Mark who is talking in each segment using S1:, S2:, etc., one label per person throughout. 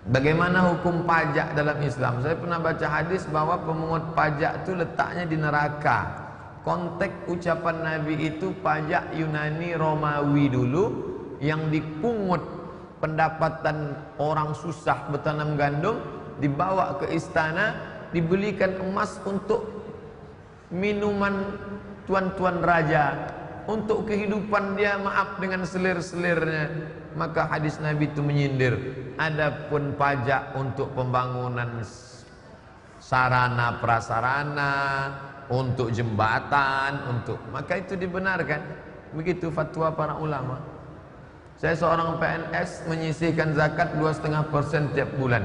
S1: Bagaimana hukum pajak dalam Islam? Saya pernah baca hadis bahwa pemungut pajak itu letaknya di neraka. Konteks ucapan Nabi itu pajak Yunani Romawi dulu yang dipungut pendapatan orang susah bertanam gandum, dibawa ke istana, dibelikan emas untuk minuman tuan-tuan raja, untuk kehidupan dia maaf dengan selir-selirnya. Maka hadis Nabi itu menyindir, adapun pajak untuk pembangunan sarana prasarana, untuk jembatan, maka itu dibenarkan. Begitu fatwa para ulama. Saya seorang PNS menyisihkan zakat 2,5% tiap bulan.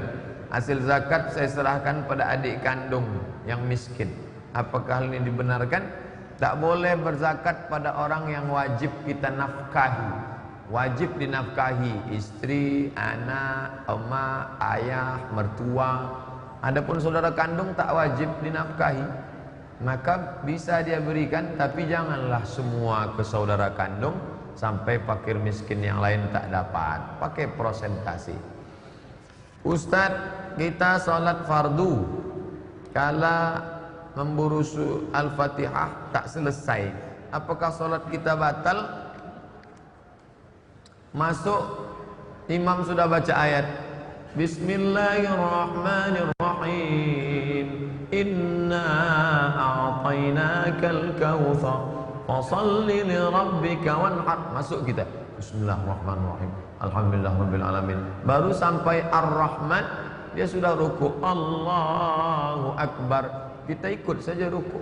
S1: Hasil zakat saya serahkan pada adik kandung yang miskin. Apakah hal ini dibenarkan? Tak boleh berzakat pada orang yang wajib kita nafkahi. Wajib dinafkahi istri, anak, emak, ayah, mertua. Adapun saudara kandung tak wajib dinafkahi. Maka bisa dia berikan, tapi janganlah semua ke saudara kandung, sampai fakir miskin yang lain tak dapat. Pakai prosentasi. Ustadz, kita sholat fardu, kala memburu Al-Fatihah tak selesai, apakah sholat kita batal? Masuk, imam sudah baca ayat Bismillahirrahmanirrahim, Inna a'tainakal kautsar fasalli li rabbika wanhar. Masuk kita, Bismillahirrahmanirrahim, Alhamdulillahirabbil alamin. Baru sampai Ar-Rahman, dia sudah ruku, Allahu Akbar. Kita ikut saja ruku.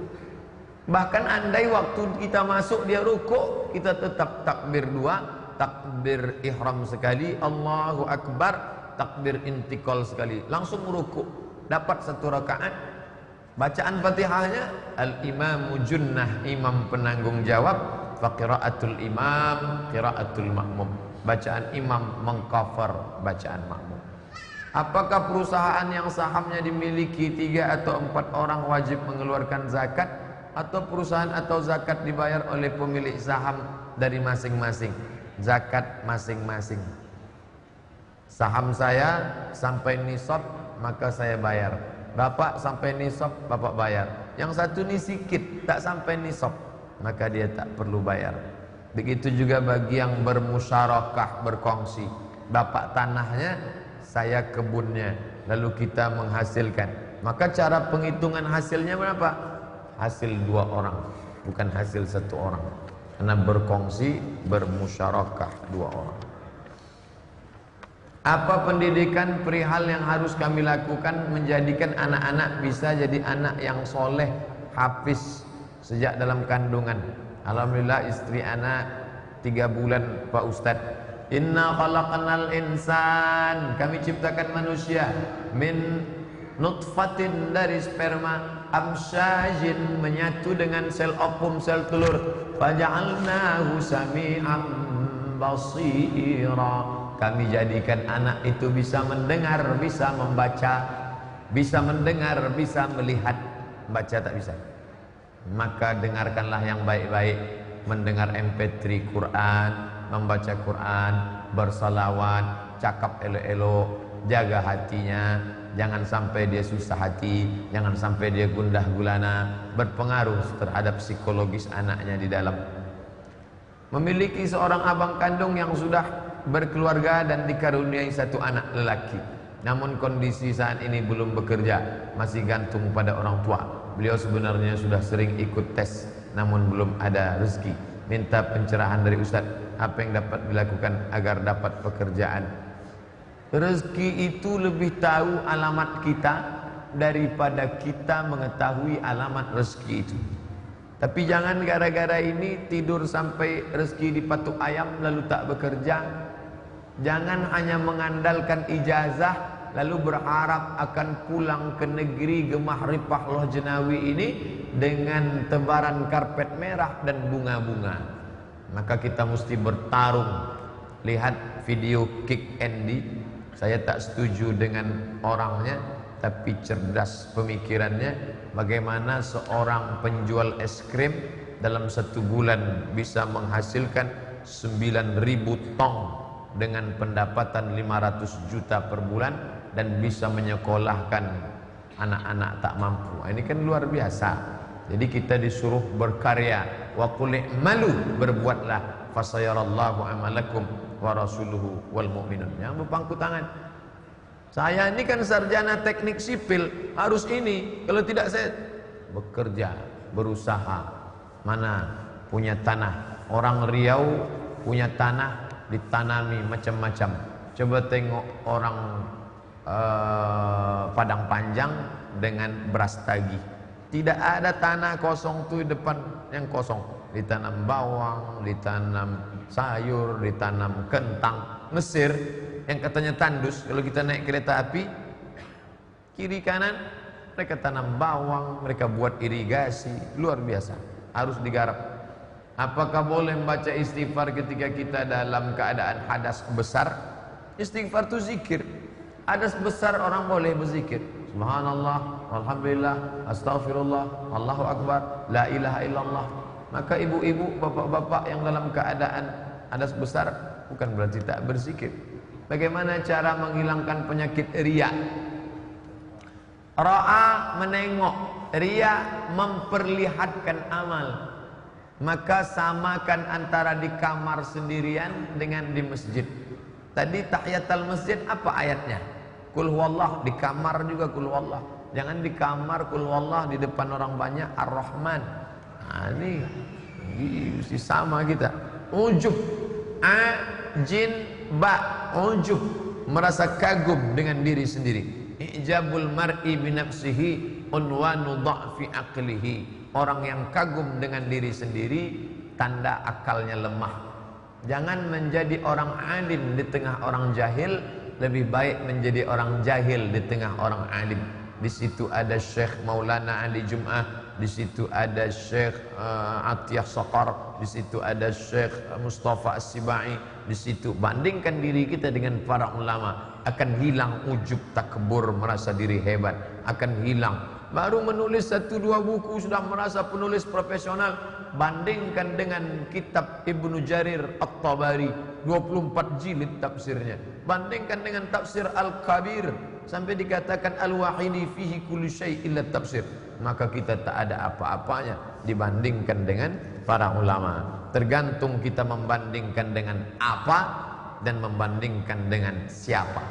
S1: Bahkan andai waktu kita masuk dia ruku, kita tetap takbir dua, takbir ihram sekali, Allahu Akbar, takbir intikal sekali, langsung ruku, dapat satu rakaat. Bacaan Fatihahnya al-imamu junnah, imam penanggung jawab, fa qiraatul imam qiraatul makmum, bacaan imam mengcover bacaan makmum. Apakah perusahaan yang sahamnya dimiliki 3 atau 4 orang wajib mengeluarkan zakat, atau perusahaan atau zakat dibayar oleh pemilik saham dari masing-masing? Zakat masing-masing. Saham saya sampai nisab, maka saya bayar. Bapak sampai nisab, bapak bayar. Yang satu ni sikit, tak sampai nisab, maka dia tak perlu bayar. Begitu juga bagi yang bermusyarakah, berkongsi. Bapak tanahnya, saya kebunnya, lalu kita menghasilkan. Maka cara penghitungan hasilnya berapa? Hasil 2 orang, bukan hasil 1 orang. Karena berkongsi, bermusyarakah 2 orang. Apa pendidikan perihal yang harus kami lakukan menjadikan anak-anak bisa jadi anak yang soleh, hafiz sejak dalam kandungan? Alhamdulillah istri anak 3 bulan Pak Ustadz. Inna khalaqnal insan, kami ciptakan manusia min nutfatin, dari sperma, amsyajin, menyatu dengan sel ovum, sel telur, faja'alnahu sami'an basira, kami jadikan anak itu bisa mendengar, bisa membaca, bisa mendengar, bisa melihat. Baca tak bisa, maka dengarkanlah yang baik-baik, mendengar MP3 Quran, membaca Quran, bersalawat, cakap elok-elok, jaga hatinya, jangan sampai dia susah hati, jangan sampai dia gundah gulana, berpengaruh terhadap psikologis anaknya di dalam. Memiliki seorang abang kandung yang sudah berkeluarga dan dikaruniai 1 anak lelaki, namun kondisi saat ini belum bekerja, masih gantung pada orang tua. Beliau sebenarnya sudah sering ikut tes, namun belum ada rezeki. Minta pencerahan dari Ustadz, apa yang dapat dilakukan agar dapat pekerjaan? Rezeki itu lebih tahu alamat kita daripada kita mengetahui alamat rezeki itu. Tapi jangan gara-gara ini tidur sampai rezeki dipatuk ayam lalu tak bekerja. Jangan hanya mengandalkan ijazah lalu berharap akan pulang ke negeri Gemah Ripah Loh Jenawi ini dengan tebaran karpet merah dan bunga-bunga. Maka kita mesti bertarung. Lihat video Kick Andy. Saya tak setuju dengan orangnya, tapi cerdas pemikirannya. Bagaimana seorang penjual es krim dalam 1 bulan bisa menghasilkan 9.000 tong dengan pendapatan 500 juta per bulan dan bisa menyekolahkan anak-anak tak mampu. Ini kan luar biasa. Jadi kita disuruh berkarya. Wa qul i'malu, berbuatlah, fasayarallahu amalakum wa rasuluhu wal mu'minun. Yang berpangku tangan. Saya ini kan sarjana teknik sipil, harus ini. Kalau tidak saya bekerja, berusaha. Mana punya tanah? Orang Riau punya tanah ditanami macam-macam. Coba tengok orang Padang Panjang dengan beras tagih. Tidak ada tanah kosong tuh depan yang kosong. Ditanam bawang, ditanam sayur, ditanam kentang. Mesir yang katanya tandus, kalau kita naik kereta api kiri kanan mereka tanam bawang, mereka buat irigasi, luar biasa. Harus digarap. Apakah boleh membaca istighfar ketika kita dalam keadaan hadas besar? Istighfar itu zikir. Hadas besar orang boleh berzikir. Subhanallah, alhamdulillah, astaghfirullah, Allahu akbar, la ilaha illallah. Maka ibu-ibu, bapak-bapak yang dalam keadaan hadas besar bukan berarti tak berzikir. Bagaimana cara menghilangkan penyakit riya? Ra'a menengok, riya memperlihatkan amal. Maka samakan antara di kamar sendirian dengan di masjid. Tadi tahiyatul masjid apa ayatnya? Qul huwallah, di kamar juga qul huwallah. Jangan di kamar qul huwallah, di depan orang banyak Ar-Rahman. Nah, ini mesti sama kita. Ujub, jin, ba, ujub, merasa kagum dengan diri sendiri. Ijabul mar'i binafsihi unwanu dha'fi aqlihi. Orang yang kagum dengan diri sendiri tanda akalnya lemah. Jangan menjadi orang alim di tengah orang jahil, lebih baik menjadi orang jahil di tengah orang alim. Di situ ada Syekh Maulana Ali Jum'ah, di situ ada Syekh Atiyah Saqar, di situ ada Syekh Mustafa As-Sibai. Di situ bandingkan diri kita dengan para ulama, akan hilang ujub takbur, merasa diri hebat, akan hilang. Baru menulis 1-2 buku sudah merasa penulis profesional. Bandingkan dengan kitab Ibnu Jarir At-Tabari, 24 jilid tafsirnya. Bandingkan dengan tafsir Al-Kabir, sampai dikatakan Al-Wahidi fihi kulli syai' illa tafsir. Maka kita tak ada apa-apanya dibandingkan dengan para ulama. Tergantung kita membandingkan dengan apa dan membandingkan dengan siapa.